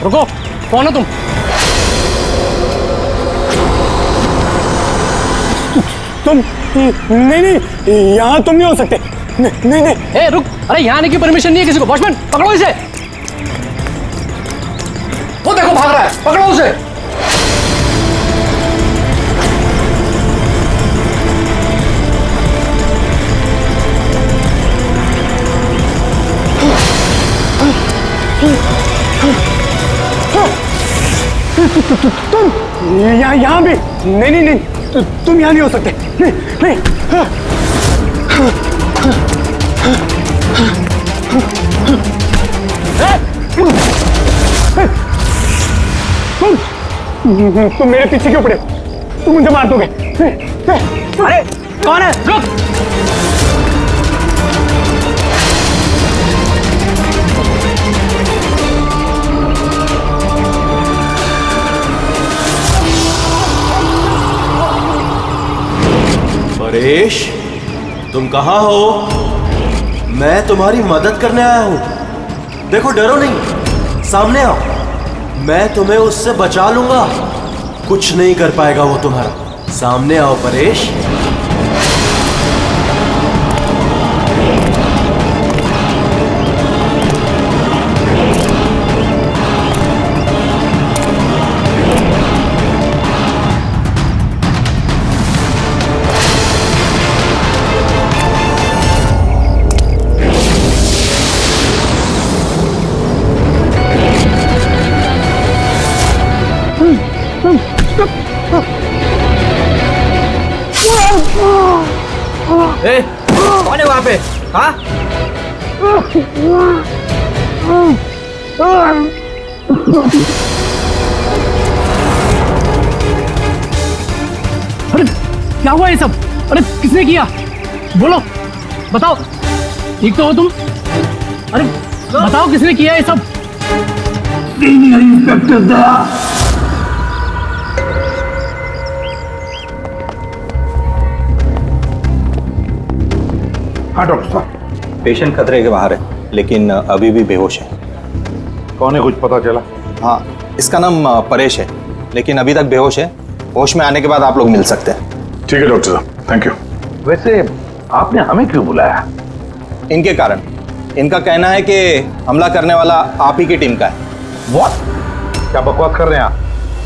रुको, कौन हो तुम? तुम नहीं नहीं, यहाँ तुम नहीं हो सकते। नहीं नहीं नहीं। ए रुक, अरे यहाँ आने की परमिशन नहीं है किसी को। वॉचमैन पकड़ो इसे। वो देखो भाग रहा है, पकड़ो उसे। तुम यहाँ भी नहीं नहीं नहीं, तुम यहाँ नहीं हो सकते। नहीं नहीं। तुम मेरे पीछे क्यों पड़े? तुम मुझे मार दोगे। अरे कौन है? रुक। परेश, तुम कहाँ हो? मैं तुम्हारी मदद करने आया हूं। देखो, डरो नहीं, सामने आओ। मैं तुम्हें उससे बचा लूंगा। कुछ नहीं कर पाएगा वो तुम्हारा। सामने आओ परेश। ए, कौन है वहां पे? हाँ? अरे क्या हुआ ये सब? अरे किसने किया? बोलो, बताओ। ठीक तो हो तुम? अरे बताओ किसने किया ये सब? इंस्पेक्टर दया। हाँ डॉक्टर साहब। पेशेंट खतरे के बाहर है, लेकिन अभी भी बेहोश है। कौन है, कुछ पता चला? हाँ, इसका नाम परेश है, लेकिन अभी तक बेहोश है। होश में आने के बाद आप लोग मिल सकते हैं। ठीक है डॉक्टर साहब, थैंक यू। वैसे आपने हमें क्यों बुलाया? इनके कारण। इनका कहना है कि हमला करने वाला आप ही की टीम का है। What? क्या बकवास कर रहे हैं आप?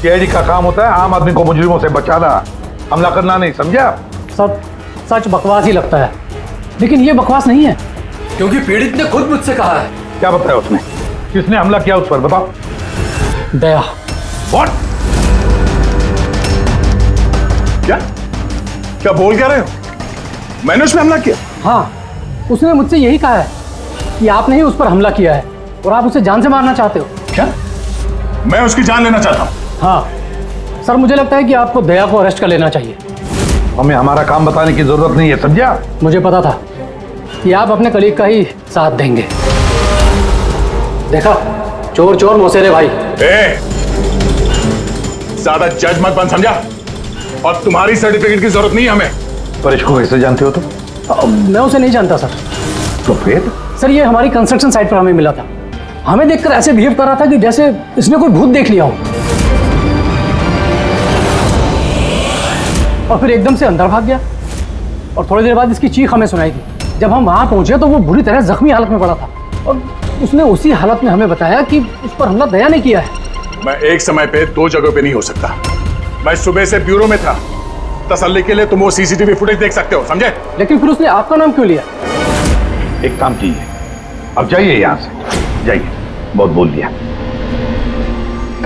सीआईडी का काम होता है आम आदमी को मुजरिमों से बचाना, हमला करना नहीं, समझा? सब सच बकवास ही लगता है, लेकिन ये बकवास नहीं है, क्योंकि पीड़ित ने खुद मुझसे कहा है। क्या बताया उसने? किसने हमला किया उस पर, बताओ। दया। What? क्या क्या बोल क्या रहे हो? मैंने उसमें हमला किया? हाँ, उसने मुझसे यही कहा है कि आपने ही उस पर हमला किया है और आप उसे जान से मारना चाहते हो। क्या? मैं उसकी जान लेना चाहता हूं? हाँ सर, मुझे लगता है कि आपको दया को अरेस्ट कर लेना चाहिए। हमें हमारा काम बताने की जरूरत नहीं है, समझा? मुझे पता था कि आप अपने कलीग का ही साथ देंगे। देखा, चोर चोर मौसेरे भाई। ज्यादा जज मत बन, समझा? और तुम्हारी सर्टिफिकेट की जरूरत नहीं है हमें। परेश को कैसे जानते हो तुम? मैं उसे नहीं जानता सर। तो फिर? सर, ये हमारी कंस्ट्रक्शन साइट पर हमें मिला था। हमें देखकर ऐसे बिहेव कर रहा था कि जैसे इसने कोई भूत देख लिया हो, और फिर एकदम से अंदर भाग गया। और थोड़ी देर बाद इसकी चीख हमें सुनाई दी। जब हम वहां पहुंचे तो वो बुरी तरह जख्मी हालत में पड़ा था, और उसने उसी हालत में हमें बताया कि उस पर हमला दया ने किया है। मैं एक समय पे दो जगह पे नहीं हो सकता। मैं सुबह से ब्यूरो में था। तसल्ली के लिए तुम वो सीसीटीवी फुटेज देख सकते हो, समझे? लेकिन फिर उसने आपका नाम क्यों लिया? एक काम कीजिए, अब जाइए यहां से, जाइए। बहुत बोल दिया।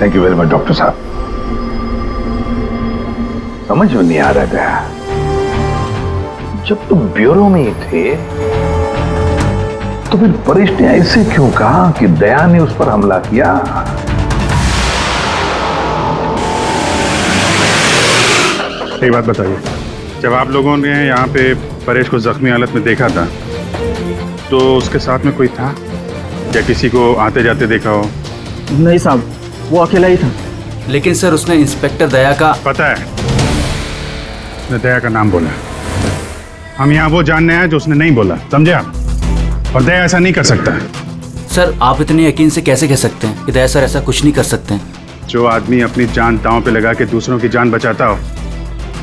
Thank you very much doctor साहब। समझ में नहीं आ रहा था, जब तुम ब्यूरो में ही थे तो फिर परेश ने ऐसे क्यों कहा कि दया ने उस पर हमला किया? एक बात बताइए, जब आप लोगों ने यहाँ पे परेश को जख्मी हालत में देखा था तो उसके साथ में कोई था या किसी को आते जाते देखा हो? नहीं साहब, वो अकेला ही था। लेकिन सर, उसने इंस्पेक्टर दया का पता है, उसने दया का नाम बोला। हम यहाँ वो जानने आए जो उसने नहीं बोला, समझे आप? और दया ऐसा नहीं कर सकता। सर आप इतने यकीन से कैसे कह सकते हैं कि दया सर ऐसा कुछ नहीं कर सकते हैं? जो आदमी अपनी जान दांव पे लगा के दूसरों की जान बचाता हो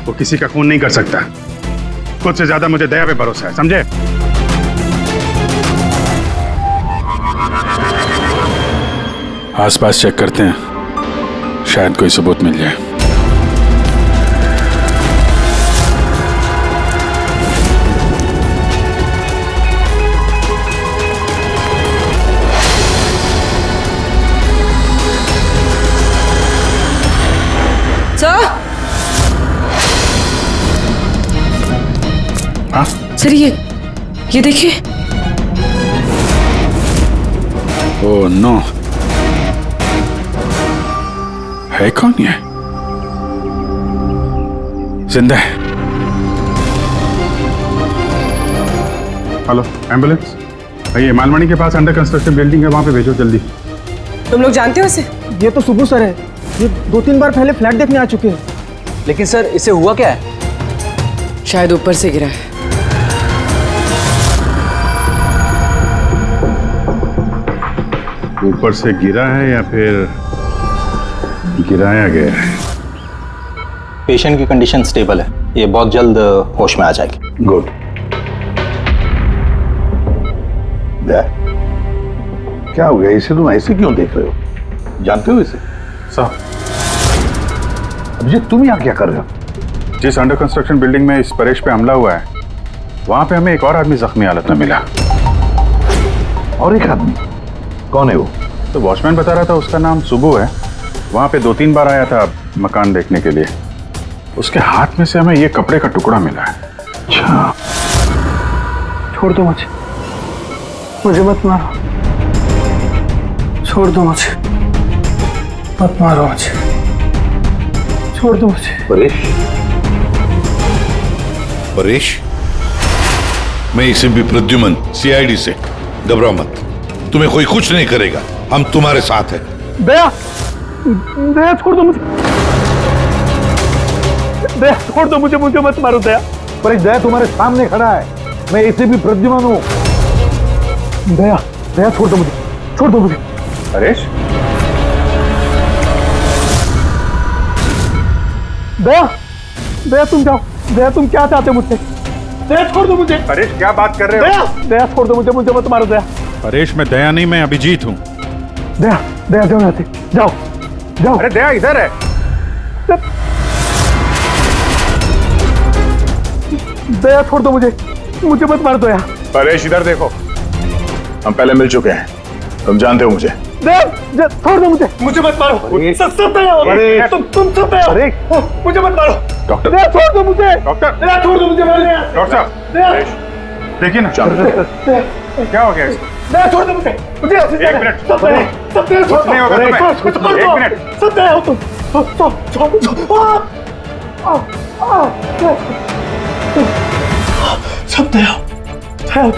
वो किसी का खून नहीं कर सकता। खुद से ज्यादा मुझे दया पे भरोसा है, समझे? आसपास चेक करते हैं, शायद कोई सबूत मिल जाए। सर ये देखिए। ओह नो, है कौन ये? जिंदा है। हेलो एम्बुलेंस, ये मालमणी के पास अंडर कंस्ट्रक्शन बिल्डिंग है, वहां पे भेजो जल्दी। तुम लोग जानते हो इसे? ये तो सुबह सर है, ये 2-3 बार पहले फ्लैट देखने आ चुके हैं। लेकिन सर इसे हुआ क्या है? शायद ऊपर से गिरा है। ऊपर से गिरा है या फिर गिराया गया है? पेशेंट की कंडीशन स्टेबल है, ये बहुत जल्द होश में आ जाएगी। गुड। क्या हो गया? इसे तुम ऐसे क्यों देख रहे हो? जानते हो इसे? साहब, अभिजीत तुम यहाँ क्या कर रहे हो? जिस अंडर कंस्ट्रक्शन बिल्डिंग में इस परेश पे हमला हुआ है वहां पे हमें एक और आदमी जख्मी हालत में मिला। और एक आदमी? कौन है वो? तो वॉचमैन बता रहा था उसका नाम सुबू है, वहां पे 2-3 बार आया था मकान देखने के लिए। उसके हाथ में से हमें ये कपड़े का टुकड़ा मिला है। अच्छा, छोड़ दो मुझे मत मारो, छोड़ दो मुझे, मत मारो मुझे, छोड़ दो मुझे। परेश, मैं इसे भी प्रद्युमन सीआईडी से, घबराओ मत, तुम्हें कोई कुछ नहीं करेगा, हम तुम्हारे साथ हैं। दया, दया छोड़ दो मुझे, दया छोड़ दो मुझे, मुझे मत मारो दया। परेश, दया तुम्हारे सामने खड़ा है, मैं इसे भी प्रद्युमन हूँ। दया, दया छोड़ दो मुझे, छोड़ दो मुझे। परेश, दया, दया तुम जाओ, दया तुम क्या चाहते हो मुझसे? दया छोड़ दो मुझे। परेश क्या बात कर रहे हो? दया, दया छोड़ दो मुझे, मुझे मत मारो दया। परेश मैं दया नहीं, मैं अभिजीत हूँ। दया, दया जाओ यहाँ से, जाओ, जाओ। अरे दया इधर है। दया छोड़ दो मुझे, मुझे मत मार दो दया। परेश इधर देखो, हम पहले मिल चुके हैं, तुम जानते हो मुझे। दया छोड़ दो मुझे, मुझे मत मारो। सब दया हो, तुम सब दया हो, मुझे मत मारो। डॉक्टर, दया छोड़ दो मुझे। डॉक्टर, दया छोड़ दो मुझे। डॉक्टर साहब, देखिए ना क्या हो गया इसको? दया छोड़ दो मुझे, मुझे एक मिनट, सब दया कुछ नहीं होगा तुम्हें, एक मिनट। सब दया हो तुम, सब दया हो तुम सब दया हो,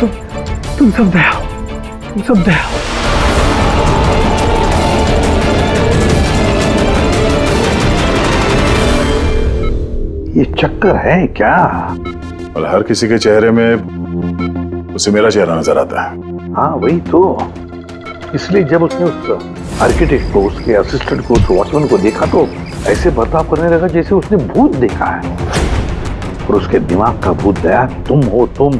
तुम सब दया हो। ये चक्कर है क्या? और हर किसी के चेहरे में उसे मेरा चेहरा नजर आता है। हाँ वही तो, इसलिए जब उसने उस आर्किटेक्ट को, उसके असिस्टेंट को, उस वॉचमैन को देखा तो ऐसे बर्ताव करने लगा जैसे उसने भूत देखा है। और उसके दिमाग का भूत दया तुम हो, तुम।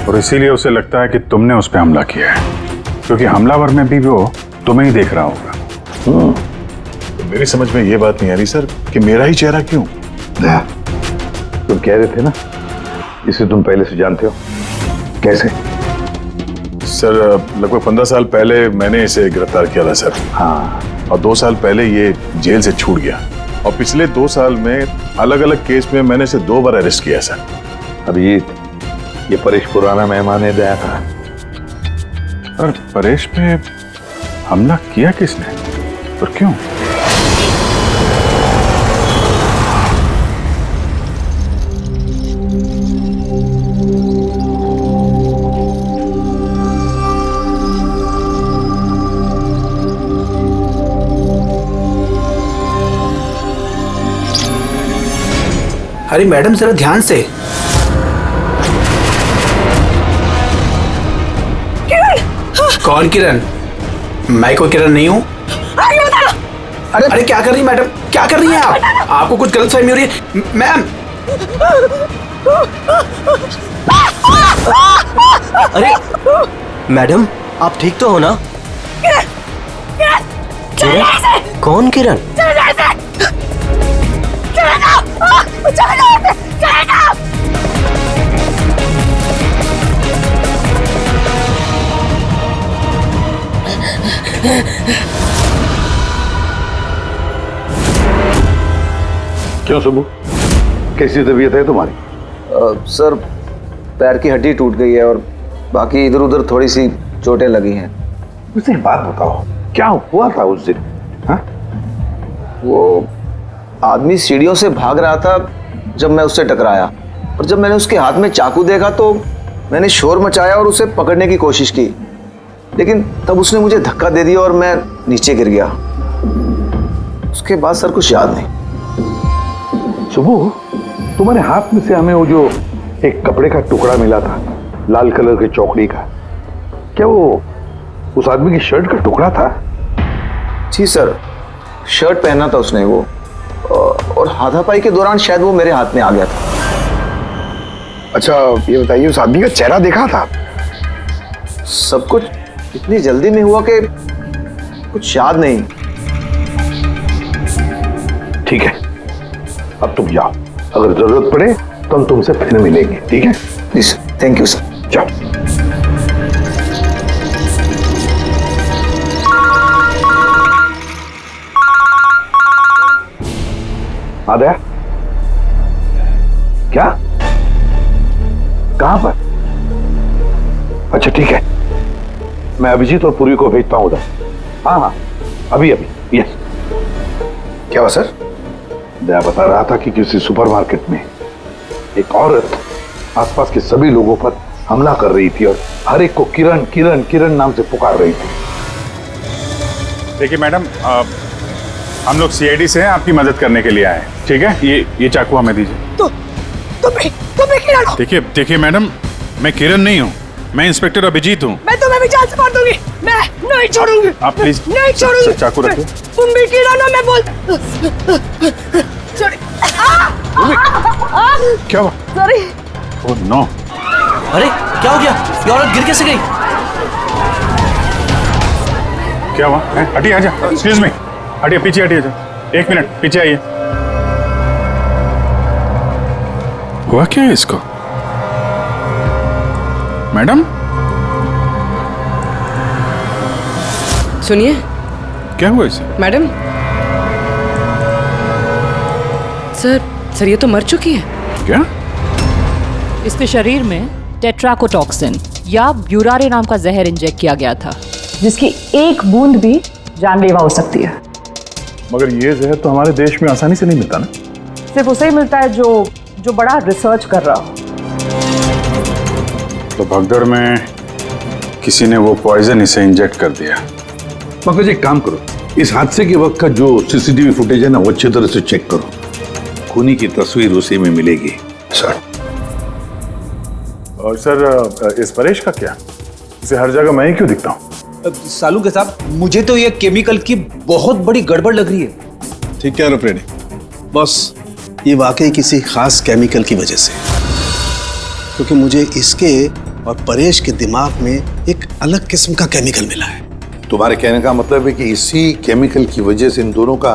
और इसीलिए उसे लगता है कि तुमने उस पर हमला किया है, क्योंकि हमलावर में भी वो तुम्हें ही देख रहा होगा। तो मेरी समझ में ये बात नहीं आ रही सर कि मेरा ही चेहरा क्यों? दया, तुम कह रहे थे ना इसे तुम पहले से जानते हो, कैसे? सर लगभग 15 साल पहले मैंने इसे गिरफ्तार किया था सर। हाँ, और 2 साल पहले ये जेल से छूट गया, और पिछले 2 साल में अलग अलग केस में मैंने इसे 2 बार अरेस्ट किया सर। अभिजीत, ये परेश पुराना मेहमान है दया का। और परेश पे हमला किया किसने और क्यों? अरे मैडम जरा ध्यान से। कौन किरण? मैं कोई किरण नहीं हूँ। अरे क्या कर रही मैडम, क्या कर रही हैं आप? आपको कुछ गलतफहमी हो रही है मैम। अरे मैडम, आप ठीक तो हो ना? किरण? कौन किरण? क्यों सुबह, कैसी तबीयत है तुम्हारी? सर पैर की हड्डी टूट गई है और बाकी इधर उधर थोड़ी सी चोटें लगी हैं। मुझे एक बात बताओ, क्या हुआ था उस दिन? हाँ? वो आदमी सीढ़ियों से भाग रहा था जब मैं उससे टकराया, और जब मैंने उसके हाथ में चाकू देखा तो मैंने शोर मचाया और उसे पकड़ने की कोशिश की, लेकिन तब उसने मुझे धक्का दे दिया और मैं नीचे गिर गया। उसके बाद सर कुछ याद नहीं। सुबह, तुम्हारे हाथ में से हमें वो जो एक कपड़े का टुकड़ा मिला था लाल कलर की चौकड़ी का, क्या वो उस आदमी की शर्ट का टुकड़ा था? जी सर, शर्ट पहना था उसने वो, और हाथापाई के दौरान शायद वो मेरे हाथ में आ गया था। अच्छा ये बताइए, उस आदमी का चेहरा देखा था? सब कुछ इतनी जल्दी में हुआ कि कुछ याद नहीं। ठीक है, अब तुम जाओ, अगर जरूरत पड़े तो हम तुमसे फिर मिलेंगे, ठीक है? Please, thank you sir. जाओ। आदया, क्या? कहां पर? अच्छा ठीक है, मैं अभिजीत और पूर्वी को भेजता हूं उधर। हाँ हाँ, अभी अभी। यस। क्या हुआ सर? मैं बता रहा था कि किसी सुपरमार्केट में एक औरत आसपास के सभी लोगों पर हमला कर रही थी और हर एक को किरण किरण किरण नाम से पुकार रही थी। देखिए मैडम, हम लोग सीआईडी से हैं, आपकी मदद करने के लिए आए हैं, ठीक है? ये चाकू हमें दीजिए। तुम्हें किरण हो? देखिए मैडम, मैं किरण नहीं हूँ, मैं इंस्पेक्टर अभिजीत हूँ। मैं तुम्हें भी जान से मार दूंगी। मैं नहीं छोड़ूंगी। आप प्लीज नहीं छोड़ूंगी। चाकू रखिए। तुम भी किरण हो, मैं बोल। क्या हुआ? सॉरी। Oh no. अरे क्या हो गया? ये औरत गिर कैसे गई? क्या हुआ? हटिए, आजा। एक्सक्यूज मी, हटिए, पीछे हटिए। एक मिनट पीछे आइए। हुआ क्या है इसको? मैडम सुनिए। क्या हुआ इसे? मैडम, सर ये तो मर चुकी है। क्या? इसके शरीर में टेट्राकोटॉक्सिन या ब्यूरारे नाम का जहर इंजेक्ट किया गया था, जिसकी एक बूंद भी जानलेवा हो सकती है। मगर ये जहर तो हमारे देश में आसानी से नहीं मिलता ना? सिर्फ उसे ही मिलता है जो बड़ा रिसर्च कर रहा हो। तो भगदड़ में किसी ने वो पॉइजन इसे इंजेक्ट कर दिया। मगर एक काम करो, इस हादसे के वक्त का जो सीसीटीवी फुटेज है ना, वो अच्छी तरह से चेक करो। खूनी की तस्वीर उसी में मिलेगी। सर। और सर, इस परेश का क्या? इसे हर जगह मैं ही क्यों दिखता हूँ? सालू के साहब, मुझे तो ये केमिकल की बहुत बड़ी गड़बड़ लग रही है। ठीक है रफरेडी, बस ये वाकई किसी खास केमिकल की वजह से, क्योंकि मुझे इसके और परेश के दिमाग में एक अलग किस्म का केमिकल मिला है। तुम्हारे कहने का मतलब है कि इसी केमिकल की वजह से इन दोनों का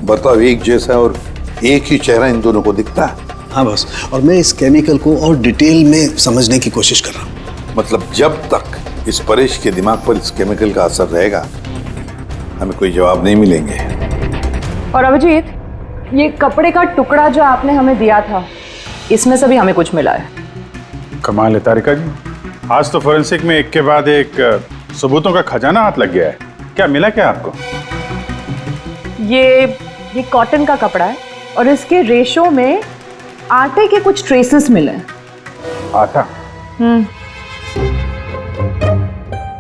बर्ताव एक जैसा है और एक ही चेहरा इन दोनों को दिखता है। हाँ बस, और मैं इस केमिकल को और डिटेल में समझने की कोशिश कर रहा हूँ। मतलब जब तक इस परेश के दिमाग पर इस केमिकल का असर रहेगा, हमें कोई जवाब नहीं मिलेंगे। और अभिजीत, ये कपड़े का टुकड़ा जो आपने हमें दिया था, इसमें से भी हमें कुछ मिला है। कमाल है तारिका जी, आज तो फोरेंसिक में एक के बाद एक सबूतों का खजाना हाथ लग गया है। क्या मिला क्या आपको? ये कॉटन का कपड़ा है और इसके रेशों में आटे के कुछ ट्रेसेस मिले हैं। आटा?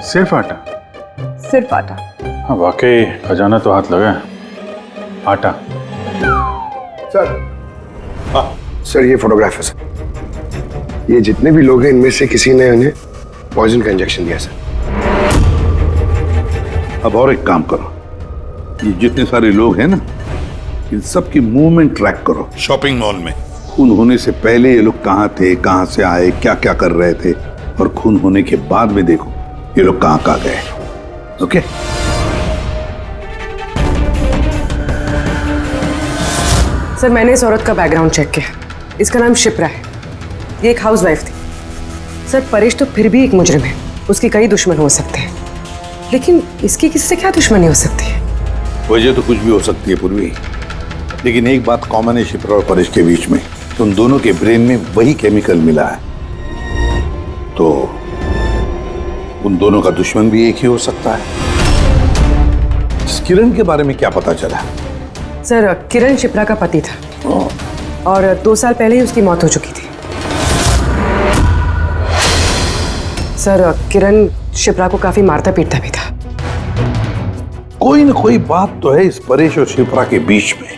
सिर्फ आटा? सिर्फ आटा। हाँ वाकई खजाना तो हाथ लगा है। आटा। सर ये फोटोग्राफ है सर। ये जितने भी लोग हैं इनमें से किसी ने उन्हें पॉइजन का इंजेक्शन दिया सर। अब और एक काम करो, ये जितने सारे लोग हैं ना, इन सब की मूवमेंट ट्रैक करो शॉपिंग मॉल में। खून होने से पहले ये लोग कहाँ थे, कहाँ से आए, क्या क्या कर रहे थे, और खून होने के बाद में देखो ये लोग कहाँ गए। ओके? सर, मैंने इस औरत का बैकग्राउंड चेक किया। इसका नाम शिप्रा है। ये एक हाउसवाइफ थी। सर, परेश तो फिर भी एक मुजरिम है, उसकी कई दुश्मन हो सकते हैं, लेकिन इसकी किससे क्या दुश्मनी हो सकती है? वजह तो कुछ भी हो सकती है पूर्वी, लेकिन एक बात कॉमन है शिप्रा और परेश के बीच में, तुम दोनों के ब्रेन में वही केमिकल मिला है, तो उन दोनों का दुश्मन भी एक ही हो सकता है। इस किरण के बारे में क्या पता चला? सर, किरण शिप्रा का पति था और 2 साल पहले ही उसकी मौत हो चुकी थी। सर, किरण शिप्रा को काफी मारता पीटता भी था। कोई ना कोई बात तो है इस परेश और शिप्रा के बीच में,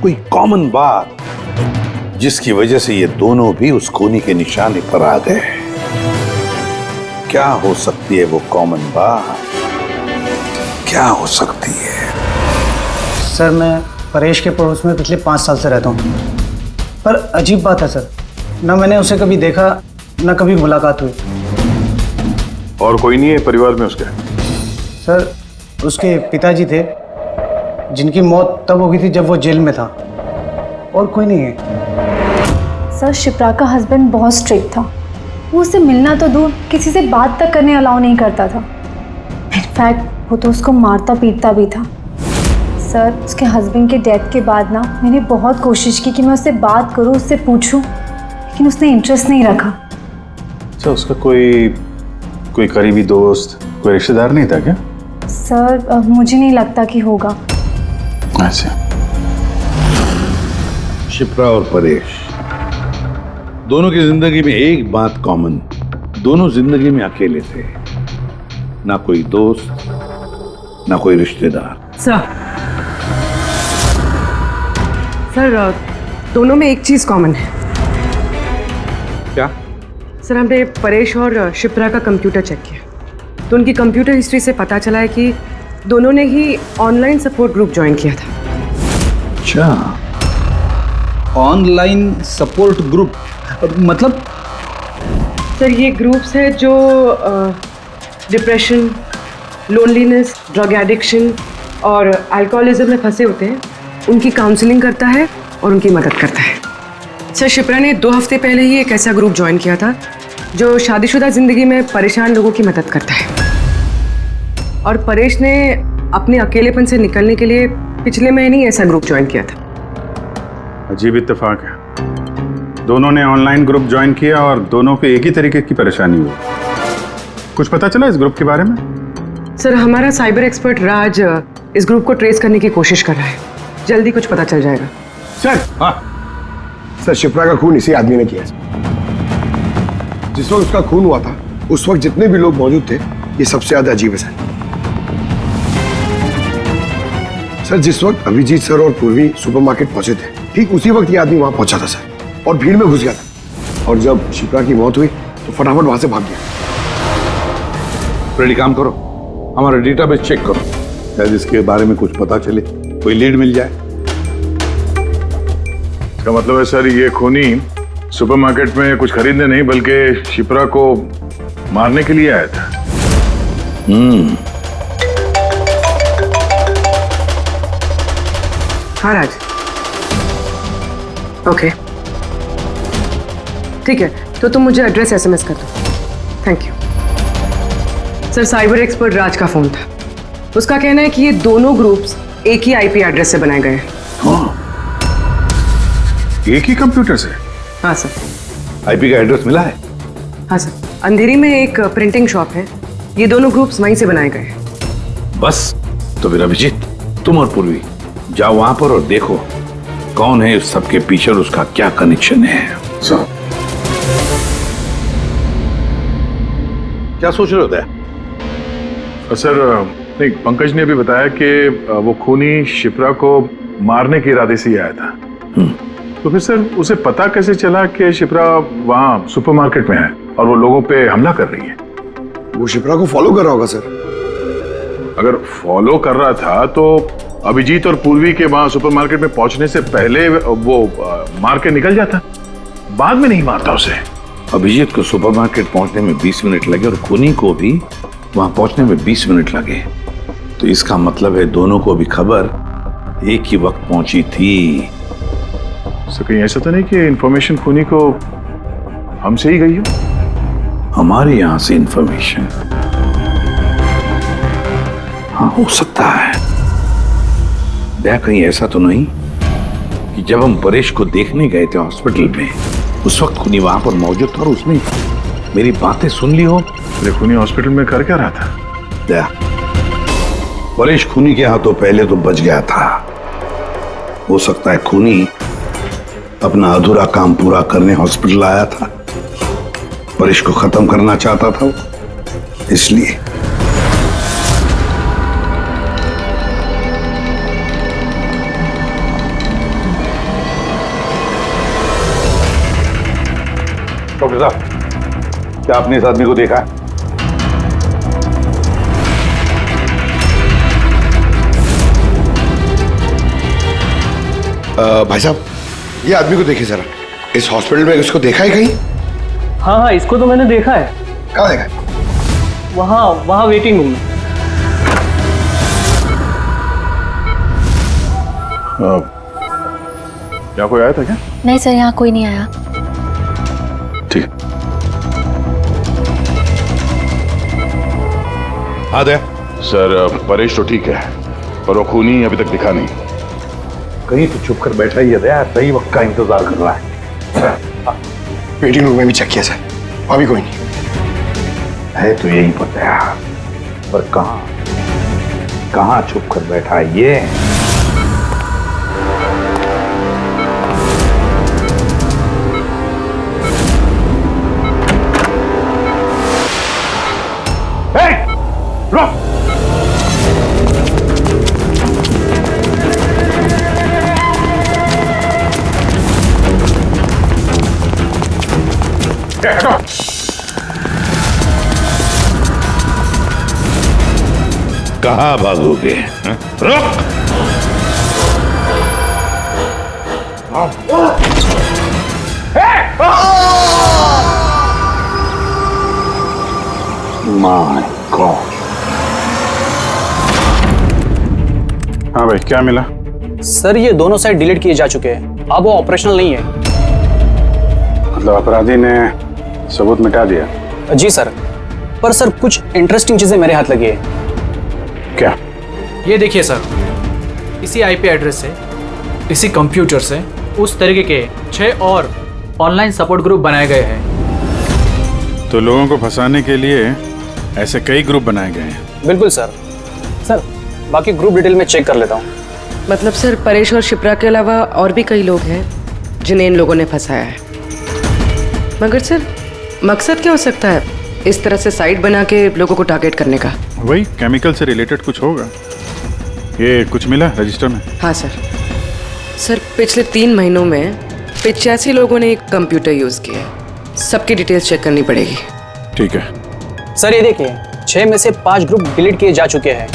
कोई कॉमन बात, जिसकी वजह से ये दोनों भी उस खूनी के निशाने पर आ गए। क्या हो सकती है वो कॉमन बात? क्या हो सकती है? सर, मैं परेश के पड़ोस में पिछले 5 साल से रहता हूँ, पर अजीब बात है सर, ना मैंने उसे कभी देखा, ना कभी मुलाकात हुई। और कोई नहीं है परिवार में उसके? सर, उसके पिताजी थे, जिनकी मौत तब हो गई थी जब वो जेल में था, और कोई नहीं है। सर, शिप्रा का हस्बैंड बहुत स्ट्रिक्ट था। वो उससे मिलना तो दूर, किसी से बात तक करने अलाउ नहीं करता था। इनफैक्ट वो तो उसको मारता पीटता भी था। सर, उसके हस्बैंड के डेथ के बाद ना मैंने बहुत कोशिश की कि मैं उससे बात करूं, उससे पूछूं, लेकिन उसने इंटरेस्ट नहीं रखा। अच्छा, उसका कोई करीबी दोस्त, कोई रिश्तेदार नहीं था क्या? सर, मुझे नहीं लगता कि होगा। अच्छा। शिप्रा और परेश दोनों की जिंदगी में एक बात कॉमन, दोनों जिंदगी में अकेले थे, ना कोई दोस्त, ना कोई रिश्तेदार। सर, दोनों में एक चीज कॉमन है। क्या? सर, हमने परेश और शिप्रा का कंप्यूटर चेक किया, तो उनकी कंप्यूटर हिस्ट्री से पता चला है कि दोनों ने ही ऑनलाइन सपोर्ट ग्रुप ज्वाइन किया था। अच्छा, ऑनलाइन सपोर्ट ग्रुप मतलब? सर, ये ग्रुप्स है जो डिप्रेशन, लोनलीनेस, ड्रग एडिक्शन और अल्कोहलिज्म में फंसे होते हैं, उनकी काउंसलिंग करता है और उनकी मदद करता है। सर, शिप्रा ने 2 हफ्ते पहले ही एक ऐसा ग्रुप ज्वाइन किया था जो शादीशुदा जिंदगी में परेशान लोगों की मदद करता है, और परेश ने अपने अकेलेपन से निकलने के लिए पिछले महीने ही ऐसा ग्रुप ज्वाइन किया था। अजीब इत्तेफाक है, दोनों ने ऑनलाइन ग्रुप ज्वाइन किया और दोनों को एक ही तरीके की परेशानी हुई। कुछ पता चला इस ग्रुप के बारे में? सर, हमारा साइबर एक्सपर्ट राज इस ग्रुप को ट्रेस करने की कोशिश कर रहा है, जल्दी कुछ पता चल जाएगा। सर, हाँ सर, शिप्रा का खून इसी आदमी ने किया। जिस वक्त उसका खून हुआ था, उस वक्त जितने भी लोग मौजूद थे, ये सबसे ज्यादा अजीब है सर। जिस वक्त अभिजीत सर और पूर्वी सुपरमार्केट पहुंचे थे, ठीक उसी वक्त ये आदमी वहां पहुंचा था सर, और भीड़ में घुस गया था, और जब शिप्रा की मौत हुई तो फटाफट वहां से भाग गया। रेडी, काम करो, हमारा डेटाबेस चेक करो, शायद इसके बारे में कुछ पता चले, कोई लीड मिल जाए। इसका मतलब है सर, ये खूनी सुपरमार्केट में कुछ खरीदने नहीं बल्कि शिप्रा को मारने के लिए आया था। हाँ राज, ओके, ठीक है, तो तुम मुझे एड्रेस SMS कर दो। Thank you sir. Cyber expert Raj का फोन था, उसका कहना है कि ये दोनों ग्रुप्स एक ही IP एड्रेस से बनाए गए हैं। एक ही कंप्यूटर से? हाँ सर। IP का एड्रेस मिला है? हाँ सर, अंधेरी में एक प्रिंटिंग शॉप है, ये दोनों ग्रुप्स वहीं से बनाए गए हैं। बस, तो फिर अभिजीत, तुम और पूर्वी जाओ वहां पर और देखो कौन है इस सबके पीछे और उसका क्या कनेक्शन है। सर, क्या सोच रहे होते हैं? सर, नहीं, पंकज ने अभी बताया कि वो खूनी शिप्रा को मारने के इरादे से ही आया था। तो फिर सर, उसे पता कैसे चला कि शिप्रा वहाँ सुपरमार्केट में है और वो लोगों पे हमला कर रही है? वो शिप्रा को फॉलो कर रहा होगा सर। अगर फॉलो कर रहा था तो अभिजीत और पूर्वी के वहां सुपरमार्केट में पहुंचने से पहले वो मार के निकल जाता, बाद में नहीं मारता उसे। अभिजीत को सुपरमार्केट पहुंचने में 20 मिनट लगे और खूनी को भी वहां पहुंचने में 20 मिनट लगे, तो इसका मतलब है दोनों को भी खबर एक ही वक्त पहुंची थी। तो कहीं ऐसा तो नहीं कि इंफॉर्मेशन खूनी को हमसे ही गई हो? हमारे यहां से इंफॉर्मेशन? हाँ, हो सकता है। क्या कहीं ऐसा तो नहीं कि जब हम परेश को देखने गए थे हॉस्पिटल में, उस वक्त खूनी वहां पर मौजूद था और उसने मेरी बातें सुन ली हो? खूनी हॉस्पिटल में कर क्या रहा था? क्या परेश खूनी के हाथों पहले तो बच गया था। हो सकता है खूनी अपना अधूरा काम पूरा करने हॉस्पिटल आया था, परेश को खत्म करना चाहता था इसलिए। डॉक्टर साहब, क्या आपने इस आदमी को देखा है? भाई साहब, ये आदमी को देखिए जरा, इस हॉस्पिटल में इसको देखा है कहीं? हाँ हाँ, इसको तो मैंने देखा है। कहाँ देखा है? वहाँ वेटिंग रूम में। यहाँ कोई आया था क्या? नहीं सर, यहाँ कोई नहीं आया। ठीक। हाँ दया सर, परेश तो ठीक है पर वो खूनी अभी तक दिखा नहीं। कहीं तो छुप कर बैठा ही है दया, सही वक्त का इंतजार कर रहा है। वेटिंग रूम में भी चेक किया सर, वहां भी कोई नहीं है। तो यही पता है, पर कहाँ छुप कर बैठा है ये? कहाँ भागोगे? रुक! My God. हाँ भाई, क्या मिला? सर, ये दोनों साइड डिलीट किए जा चुके हैं, अब वो ऑपरेशनल नहीं है। मतलब अपराधी ने सबूत मिटा दिया? जी सर, पर सर कुछ इंटरेस्टिंग चीजें मेरे हाथ लगी है। क्या? ये देखिए सर, इसी आईपी एड्रेस से, इसी कंप्यूटर से उस तरीके के 6 और ऑनलाइन सपोर्ट ग्रुप बनाए गए हैं। तो लोगों को फंसाने के लिए ऐसे कई ग्रुप बनाए गए हैं? बिल्कुल सर। सर, बाकी ग्रुप डिटेल में चेक कर लेता हूँ। मतलब सर, परेश और शिप्रा के अलावा और भी कई लोग हैं जिन्हें इन लोगों ने फंसाया है। मगर सर, मकसद क्या हो सकता है इस तरह से साइट बना के लोगों को टारगेट करने का? वही केमिकल से रिलेटेड कुछ होगा। ये कुछ मिला रजिस्टर में? हाँ सर। सर, पिछले 3 महीनों में 85 लोगों ने एक कंप्यूटर यूज किया है। सबकी डिटेल्स चेक करनी पड़ेगी। ठीक है सर, ये देखिए, 6 में से 5 ग्रुप डिलीट किए जा चुके हैं,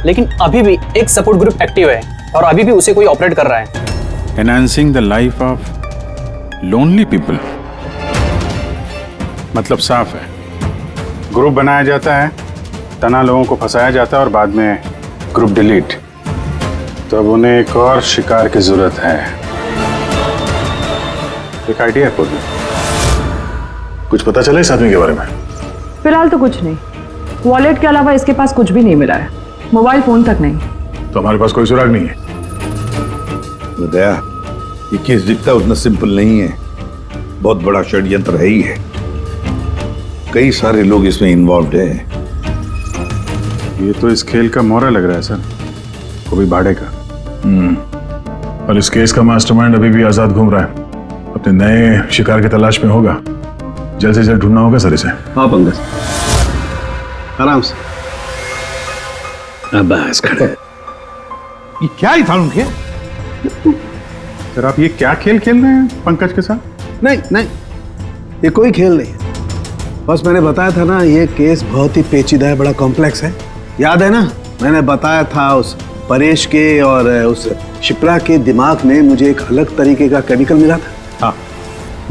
लेकिन अभी भी एक सपोर्ट ग्रुप एक्टिव है और अभी भी उसे कोई ऑपरेट कर रहा है। Enhancing the life of lonely people, मतलब साफ है, ग्रुप बनाया जाता है, तना लोगों को फंसाया जाता है और बाद में ग्रुप डिलीट। तब उन्हें एक और शिकार की जरूरत है। एक आइडिया है पूर्वी? कुछ पता चला इस आदमी के बारे में? फिलहाल तो कुछ नहीं। वॉलेट के अलावा इसके पास कुछ भी नहीं मिला है, मोबाइल फोन तक नहीं। तो हमारे पास कोई सुराग नहीं है। दया, ये केस दिखता उतना सिंपल नहीं है, बहुत बड़ा षड्यंत्र है ही है। कई सारे लोग इसमें इन्वॉल्व है। ये तो इस खेल का मोहरा लग रहा है सर, वो भी भाड़े का। और इस केस का मास्टरमाइंड अभी भी आजाद घूम रहा है, अपने नए शिकार की तलाश में होगा। जल्द से जल्द ढूंढना होगा सर इसे। हाँ पंकज, आराम से। बस खड़े। ये क्या ही था उनके? सर, आप ये क्या खेल खेल रहे हैं पंकज के साथ? नहीं नहीं, ये कोई खेल नहीं है। बस मैंने बताया था ना, ये केस बहुत ही पेचीदा है, बड़ा कॉम्प्लेक्स है। याद है ना मैंने बताया था उस परेश के और उस शिप्रा के दिमाग में मुझे एक अलग तरीके का केमिकल मिला था। हाँ,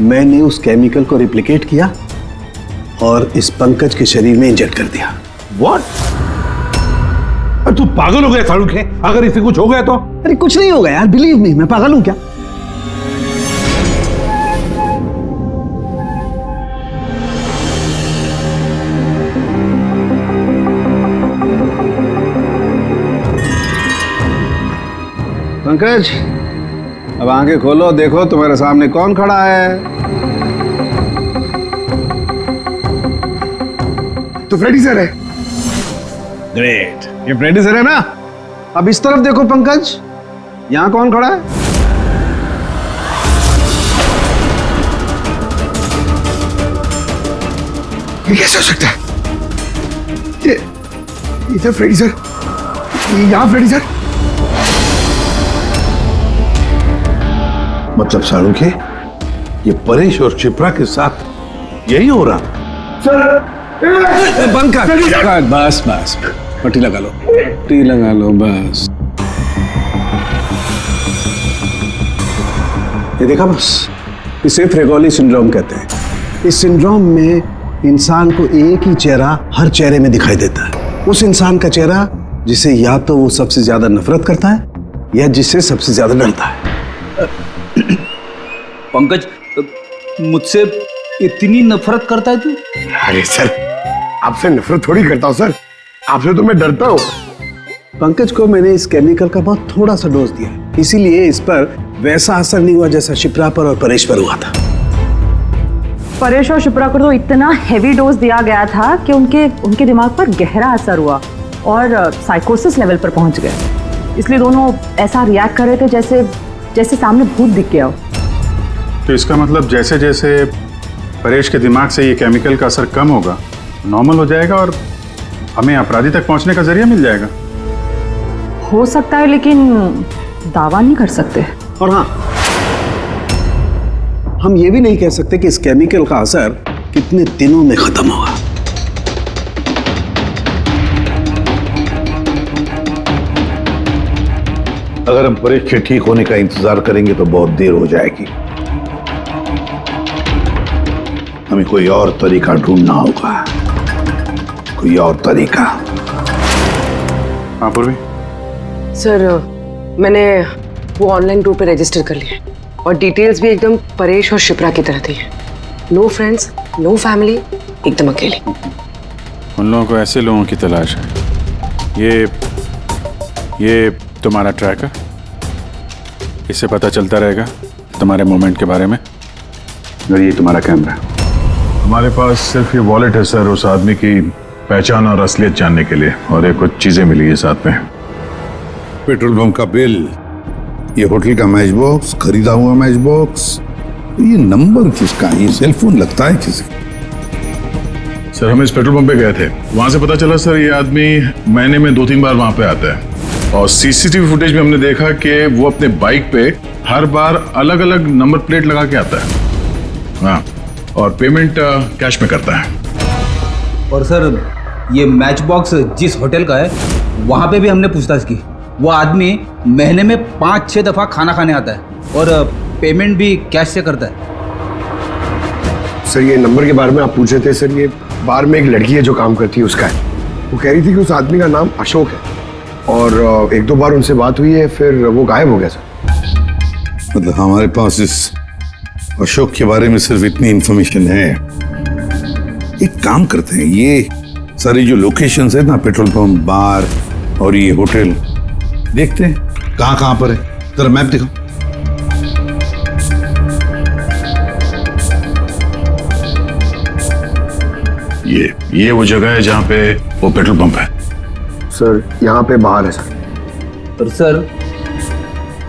मैंने उस केमिकल को रिप्लिकेट किया और इस पंकज के शरीर में इंजेक्ट कर दिया। व्हाट? तू पागल हो गया शाहरुख है? अगर इसे कुछ हो गया तो? अरे कुछ नहीं होगा यार, बिलीव मी, मैं पागल हूं क्या? पंकज, अब आंखें खोलो, देखो तुम्हारे सामने कौन खड़ा है। तो फ्रेडी सर है। ग्रेट, ये फ्रेडी सर है ना? अब इस तरफ देखो पंकज, यहां कौन खड़ा है? ये कैसे हो सकता है? ये इधर फ्रेडी सर, यहां फ्रेडी सर। मतलब शाहरुख है, ये परेश और शिप्रा के साथ यही हो रहा? बंद कर। बस बस, पट्टी लगा लो, पट्टी लगा लो, बस। ये देखा बस, इसे फ्रेगोली सिंड्रोम कहते हैं। इस सिंड्रोम में इंसान को एक ही चेहरा हर चेहरे में दिखाई देता है। उस इंसान का चेहरा जिसे या तो वो सबसे ज्यादा नफरत करता है या जिससे सबसे ज्यादा डरता है। पंकज, मुझसे इतनी नफरत करता है तू? अरे सर, आपसे नफरत थोड़ी करता हूँ सर, आपसे तो मैं डरता हूँ। पंकज को मैंने इस केमिकल का बहुत थोड़ा सा डोज दिया, इसीलिए इस पर वैसा असर नहीं हुआ जैसा शिप्रा पर और परेश पर हुआ था। परेश और शिप्रा को तो इतना हैवी डोज दिया गया था कि उनके दिमाग पर गहरा असर हुआ और साइकोसिस लेवल पर पहुंच गए। इसलिए दोनों ऐसा रिएक्ट कर रहे थे जैसे सामने भूत दिख गया हो। तो इसका मतलब जैसे जैसे परेश के दिमाग से ये केमिकल का असर कम होगा, नॉर्मल हो जाएगा और हमें अपराधी तक पहुंचने का जरिया मिल जाएगा। हो सकता है, लेकिन दावा नहीं कर सकते। और हाँ, हम ये भी नहीं कह सकते कि इस केमिकल का असर कितने दिनों में खत्म होगा। अगर हम परेश के ठीक होने का इंतजार करेंगे तो बहुत देर हो जाएगी। हमें कोई और तरीका ढूंढना होगा, कोई और तरीका। हाँ पूर्वी। सर, मैंने वो ऑनलाइन ग्रुप पे रजिस्टर कर लिया है और डिटेल्स भी एकदम परेश और शिप्रा की तरह थी। नो फ्रेंड्स, नो फैमिली, एकदम अकेले। उन लोगों को ऐसे लोगों की तलाश है। ये तुम्हारा ट्रैकर, इससे पता चलता रहेगा तुम्हारे मूवमेंट के बारे में। और ये तुम्हारा कैमरा। हमारे पास सिर्फ ये वॉलेट है सर, उस आदमी की पहचान और असलियत जानने के लिए, और ये कुछ चीजें मिली है साथ में। पेट्रोल पंप का बिल, ये होटल का मैच बॉक्स, खरीदा हुआ मैच बॉक्स, ये नंबर किसका है? ये सेलफोन लगता है किसका? सर हम इस पेट्रोल पंप पे गए थे, वहां से पता चला सर ये आदमी महीने में 2-3 बार वहां पे आता है और सीसीटीवी फुटेज में हमने देखा कि वो अपने बाइक पे हर बार अलग अलग नंबर प्लेट लगा के आता है। हाँ, और पेमेंट कैश में करता है। और सर ये मैच बॉक्स जिस होटल का है वहाँ पे भी हमने पूछताछ की। वो आदमी महीने में 5-6 दफ़ा खाना खाने आता है और पेमेंट भी कैश से करता है। सर ये नंबर के बारे में आप पूछ रहे थे सर, ये बार में एक लड़की है जो काम करती है, उसका है। वो कह रही थी कि उस आदमी का नाम अशोक है और 1-2 बार उनसे बात हुई है, फिर वो गायब हो गया सर। मतलब हमारे पास इस अशोक के बारे में सिर्फ इतनी इंफॉर्मेशन है। एक काम करते हैं, ये सारी जो लोकेशंस है ना, पेट्रोल पंप, बार और ये होटल, देखते हैं कहाँ कहाँ पर है। जरा मैप दिखाओ। ये वो जगह है जहाँ पे वो पेट्रोल पंप है। सर यहाँ पे बाहर है सर। और सर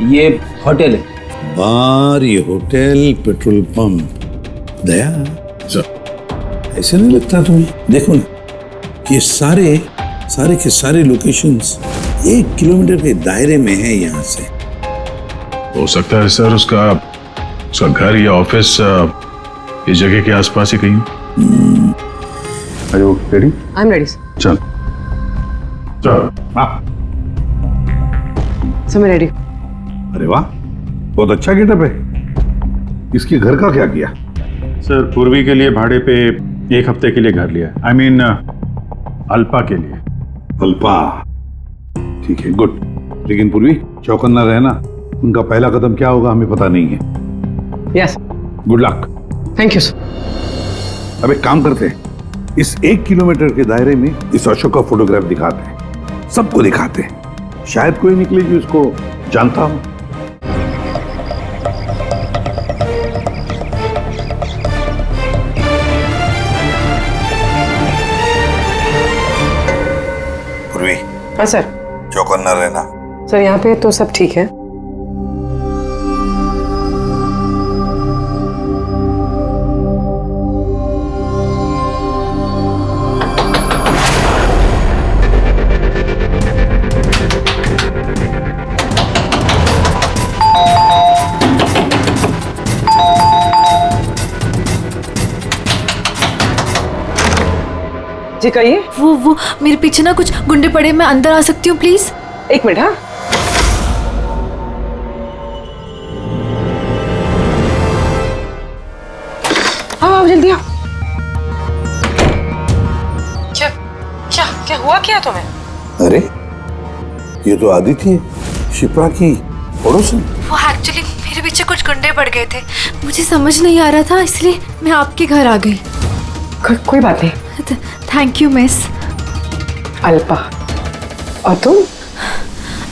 ये होटल है। बार, ये होटल, पेट्रोल पंप। दया सर ऐसे नहीं लगता तुम्हें? देखो ना, ये सारे के सारे लोकेशंस 1 किलोमीटर के दायरे में है यहाँ से। हो सकता है सर उसका घर या ऑफिस इस जगह के आसपास ही कहीं। Are you ready? I'm ready. चल चल। हाँ सर मैं रेडी। अरे वाह, बहुत अच्छा गेटअप है। इसके घर का क्या किया? सर पूर्वी के लिए भाड़े पे 1 हफ्ते के लिए घर लिया। आई मीन अल्पा के लिए। अल्पा, ठीक है, गुड। लेकिन पूर्वी चौकन्ना रहना, उनका पहला कदम क्या होगा हमें पता नहीं है। Yes. Good luck. Thank you sir. अब एक काम करते हैं, इस 1 किलोमीटर के दायरे में इस अशोक का फोटोग्राफ दिखाते हैं, सबको दिखाते हैं, शायद कोई निकले जो इसको जानता हो। पूर्वी। हाँ सर। चौकन्ना रहना। सर यहाँ पे तो सब ठीक है। जी कहिए। वो मेरे पीछे ना कुछ गुंडे पड़े, मैं अंदर आ सकती हूँ प्लीज? 1 मिनट। हाँ हाँ जल्दी आओ। क्या क्या क्या हुआ क्या तुम्हें? अरे ये तो आदित्य है, शिप्रा की पड़ोसन। वो एक्चुअली मेरे पीछे कुछ गुंडे पड़ गए थे, मुझे समझ नहीं आ रहा था, इसलिए मैं आपके घर आ गई। कोई बात नहीं। Thank you miss. अल्पा। और तुम?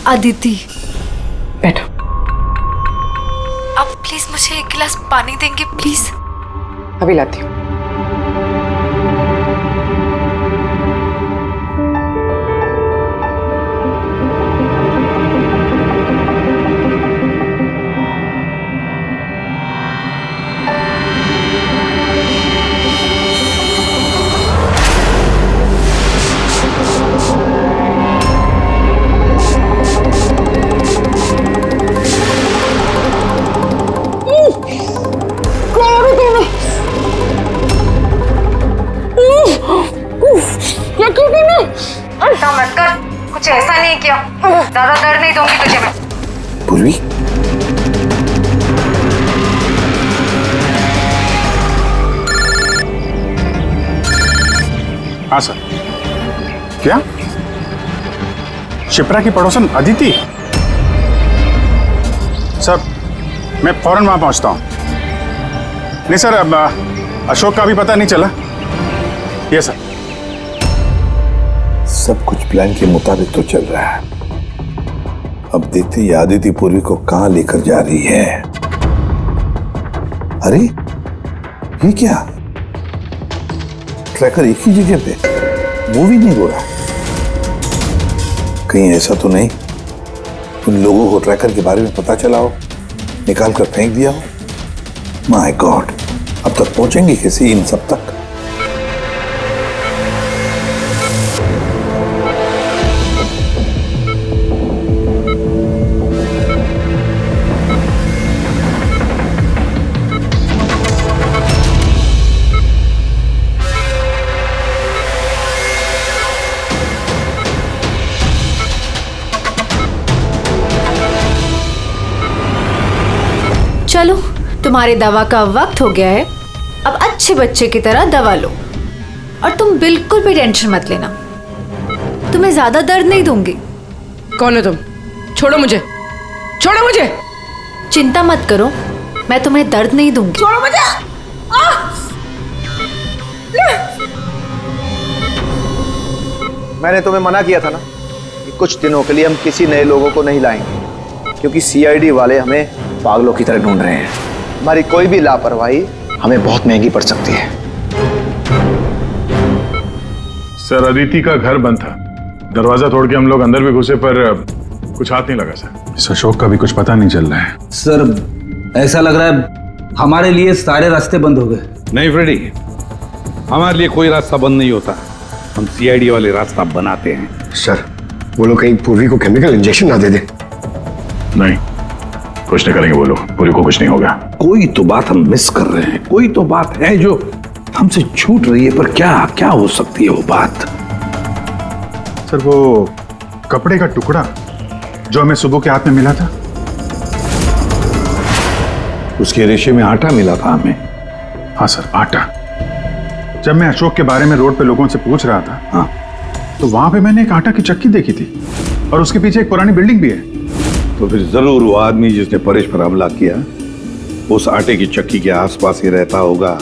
अदिति। बैठो। अब प्लीज मुझे 1 गिलास पानी देंगे प्लीज? अभी लाती हूँ। कुछ ऐसा नहीं किया, ज्यादा दर्द नहीं दूंगी तुझे मैं। पूर्वी, हाँ सर। क्या शिप्रा की पड़ोसन अदिति? सर मैं फौरन वहां पहुंचता हूं। नहीं सर, अब अशोक का भी पता नहीं चला। ये सर। सब कुछ प्लान के मुताबिक तो चल रहा है। अब देखते हैं आदित्य पूर्वी को कहां लेकर जा रही है। अरे ये क्या, ट्रैकर एक ही जगह पे मूवी नहीं हो रहा? कहीं ऐसा तो नहीं उन लोगों को ट्रैकर के बारे में पता चला हो, निकाल कर फेंक दिया हो? माय गॉड, अब तक पहुंचेंगे कैसे इन सब तक? चलो तुम्हारे दवा का वक्त हो गया है, अब अच्छे बच्चे की तरह दवा लो और तुम बिल्कुल भी टेंशन मत लेना, तुम्हें ज्यादा दर्द नहीं दूंगी। कौन हो तुम? छोड़ो मुझे, छोड़ो मुझे। चिंता मत करो, मैं तुम्हें दर्द नहीं दूंगी। छोड़ो मुझे। मैंने तुम्हें मना किया था ना कि कुछ दिनों के लिए हम किसी नए लोगों को नहीं लाएंगे, क्योंकि सीआईडी वाले हमें पागलों की तरह ढूंढ रहे हैं। हमारी कोई भी लापरवाही हमें बहुत महंगी पड़ सकती है। सर अदिति का घर बंद था, दरवाजा तोड़ के हम लोग अंदर भी घुसे पर कुछ हाथ नहीं लगा सर। इस अशोक का भी कुछ पता नहीं चल रहा है। सर ऐसा लग रहा है हमारे लिए सारे रास्ते बंद हो गए। नहीं फ्रेडी, हमारे लिए कोई रास्ता बंद नहीं होता, हम सीआईडी वाले रास्ता बनाते हैं। सर वो लोग कहीं पूर्वी को केमिकल इंजेक्शन ना दे दे। नहीं, कुछ नहीं करेंगे वो लोग, पूरी को कुछ नहीं होगा। कोई तो बात हम मिस कर रहे हैं, कोई तो बात है जो हमसे छूट रही है, पर क्या क्या हो सकती है वो बात? सर वो कपड़े का टुकड़ा जो हमें सुबह के हाथ में मिला था, उसके रेशे में आटा मिला था हमें। हाँ सर, आटा। जब मैं अशोक के बारे में रोड पे लोगों से पूछ रहा था, हाँ, तो वहां पे मैंने एक आटा की चक्की देखी थी और उसके पीछे एक पुरानी बिल्डिंग भी है। तो फिर जरूर वो आदमी जिसने परेश पर हमला किया उस आटे की चक्की के आसपास ही रहता होगा,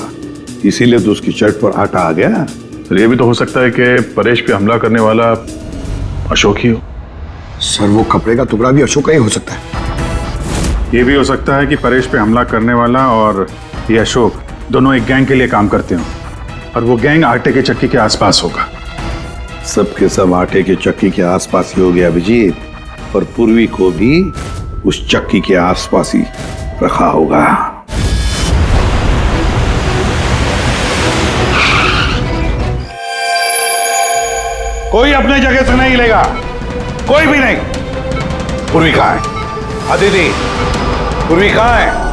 इसीलिए तो उसकी शर्ट पर आटा आ गया। सर ये भी तो हो सकता है कि परेश पे हमला करने वाला अशोक ही हो। सर वो कपड़े का टुकड़ा भी अशोक का ही हो सकता है। ये भी हो सकता है कि परेश पे हमला करने वाला और ये अशोक दोनों एक गैंग के लिए काम करते हो और वो गैंग आटे के चक्की के आसपास होगा। सबके सब आटे के चक्की के आसपास ही हो गया अभिजीत, और पूर्वी को भी उस चक्की के आसपास ही रखा होगा। कोई अपने जगह से नहीं लेगा, कोई भी नहीं। पूर्वी कहाँ है? अदिति, पूर्वी कहाँ है?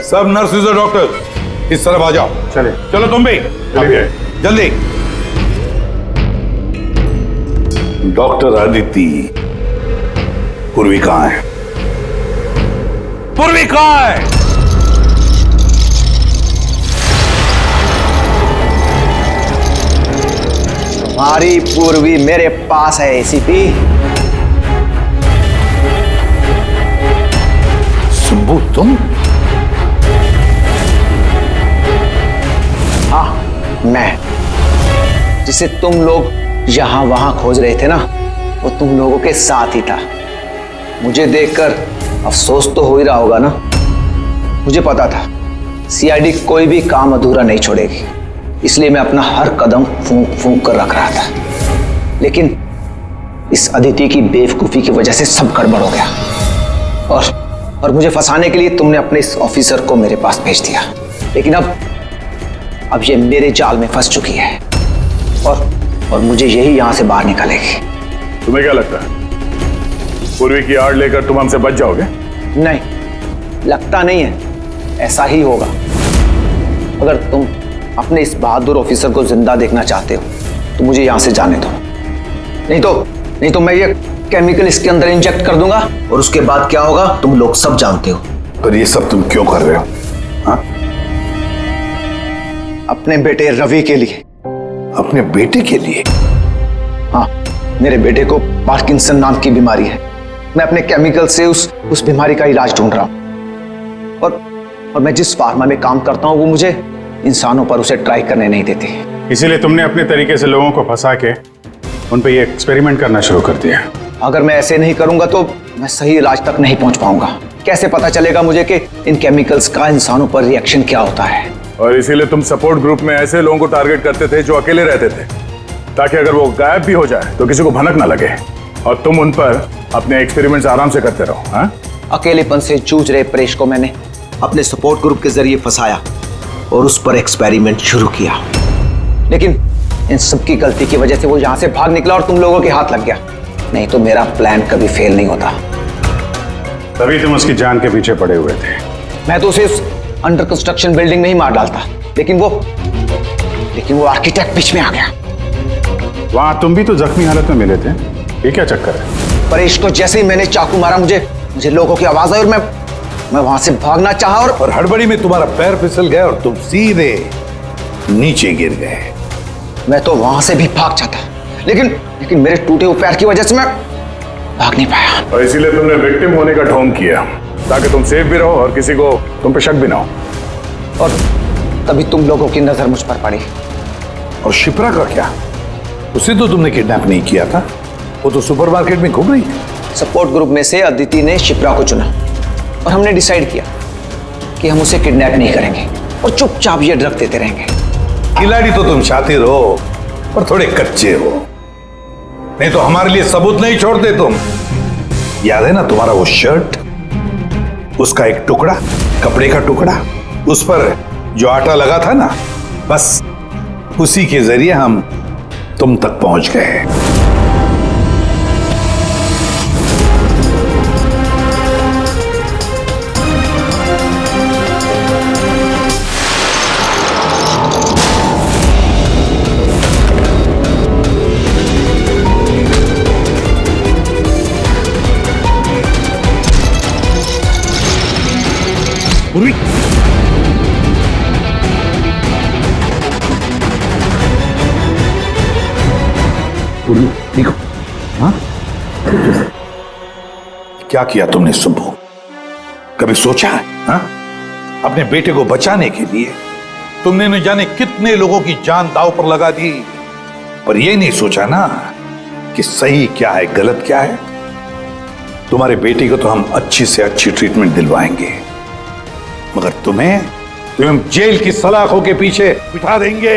सब नर्सेज और डॉक्टर इस तरफ आ जाओ। चले। चलो तुम भी जल्दी। डॉक्टर अदिति, पूर्वी कहाँ है? पूर्वी कहाँ है? तुम्हारी पूर्वी मेरे पास है एसीपी। सुब्बू तुम? हाँ मैं, जिसे तुम लोग यहां वहां खोज रहे थे ना, वो तुम लोगों के साथ ही था। मुझे देखकर अफसोस तो हो ही रहा होगा ना। मुझे पता था सीआईडी कोई भी काम अधूरा नहीं छोड़ेगी, इसलिए मैं अपना हर कदम फूंक फूंक कर रख रहा था। लेकिन इस अदिति की बेवकूफी की वजह से सब गड़बड़ हो गया और मुझे फंसाने के लिए तुमने अपने इस ऑफिसर को मेरे पास भेज दिया। लेकिन अब ये मेरे जाल में फंस चुकी है और मुझे यही यहां से बाहर निकालेगी। तुम्हें क्या लगता है पूर्वी की आड़ लेकर तुम हमसे बच जाओगे? नहीं, लगता नहीं है, ऐसा ही होगा। अगर तुम अपने इस बहादुर ऑफिसर को जिंदा देखना चाहते हो तो मुझे यहां से जाने दो, नहीं तो मैं ये केमिकल इसके अंदर इंजेक्ट कर दूंगा और उसके बाद क्या होगा तुम लोग सब जानते हो। पर ये सब तुम क्यों कर रहे हो? हाँ? अपने बेटे रवि के लिए। अपने बेटे के लिए? हाँ, मेरे बेटे को पार्किंसन नाम की बीमारी है। मैं अपने केमिकल से उस बीमारी का इलाज ढूंढ रहा हूं और मैं जिस फार्मा में काम करता हूं वो मुझे इंसानों पर उसे ट्राई करने नहीं देते। इसीलिए तुमने अपने तरीके से लोगों को फंसा के उन पे ये एक्सपेरिमेंट करना शुरू कर दिया। अगर मैं ऐसे नहीं करूंगा तो मैं सही इलाज तक नहीं पहुंच पाऊंगा। कैसे पता चलेगा मुझे कि इन केमिकल्स का इंसानों पर रिएक्शन क्या होता है? और इसीलिए तुम सपोर्ट ग्रुप में ऐसे लोगों को टारगेट करते थे जो अकेले रहते थे, ताकि अगर वो गायब भी हो जाए तो किसी को भनक ना लगे और तुम उन पर अपने एक्सपेरिमेंट्स आराम से करते रहो। हाँ? अकेलेपन से जूझ रहे परेश को मैंने अपने सपोर्ट ग्रुप के जरिए फंसाया और उस पर एक्सपेरिमेंट शुरू किया। लेकिन इन सबकी गलती की वजह से वो यहां से भाग निकला और तुम लोगों के हाथ लग गया। नहीं तो मेरा प्लान कभी फेल नहीं होता। तभी तुम उसकी जान के पीछे पड़े हुए थे। मैं तो उसे अंडर कंस्ट्रक्शन बिल्डिंग में ही मार डालता, लेकिन वो आर्किटेक्ट बीच में आ गया। वहां तुम भी तो जख्मी हालत में मिले थे, ये क्या चक्कर है? परेश को जैसे ही मैंने चाकू मारा मुझे लोगों की आवाज आई और मैं वहां से भागना चाहा और हड़बड़ी में तुम्हारा पैर फिसल गया और तुम सीधे नीचे गिर गए। मैं तो वहां से भी भाग जाता, लेकिन मेरे टूटे हुए पैर की वजह से मैं भाग नहीं पाया। और इसीलिए तुमने विक्टिम होने का ढोंग किया ताकि तुम सेफ भी रहो और किसी को तुम पे शक भी ना हो। और तभी तुम लोगों की नजर मुझ पर पड़ी। और शिप्रा का क्या? उसे तो तुमने किडनैप नहीं किया था, वो तो सुपरमार्केट में घूम रही थी। सपोर्ट ग्रुप में से अदिति ने शिप्रा को चुना और हमने डिसाइड किया कि हम उसे किडनैप नहीं करेंगे और चुपचाप ये ड्रग देते रहेंगे। खिलाड़ी तो तुम शातिर हो पर थोड़े कच्चे हो, नहीं तो हमारे लिए सबूत नहीं छोड़ते तुम। याद है ना तुम्हारा वो शर्ट, उसका एक टुकड़ा, कपड़े का टुकड़ा, उस पर जो आटा लगा था ना, बस उसी के जरिए हम तुम तक पहुंच गए। पूर्वी, पूर्वी देखो। हाँ, क्या किया तुमने सुब्बू? कभी सोचा है? हाँ? अपने बेटे को बचाने के लिए तुमने न जाने कितने लोगों की जान दांव पर लगा दी, पर यह नहीं सोचा ना कि सही क्या है गलत क्या है। तुम्हारे बेटे को तो हम अच्छी से अच्छी ट्रीटमेंट दिलवाएंगे, मगर तुम्हें जेल की सलाखों के पीछे बिठा देंगे।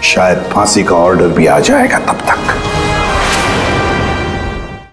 शायद फांसी का ऑर्डर भी आ जाएगा तब तक।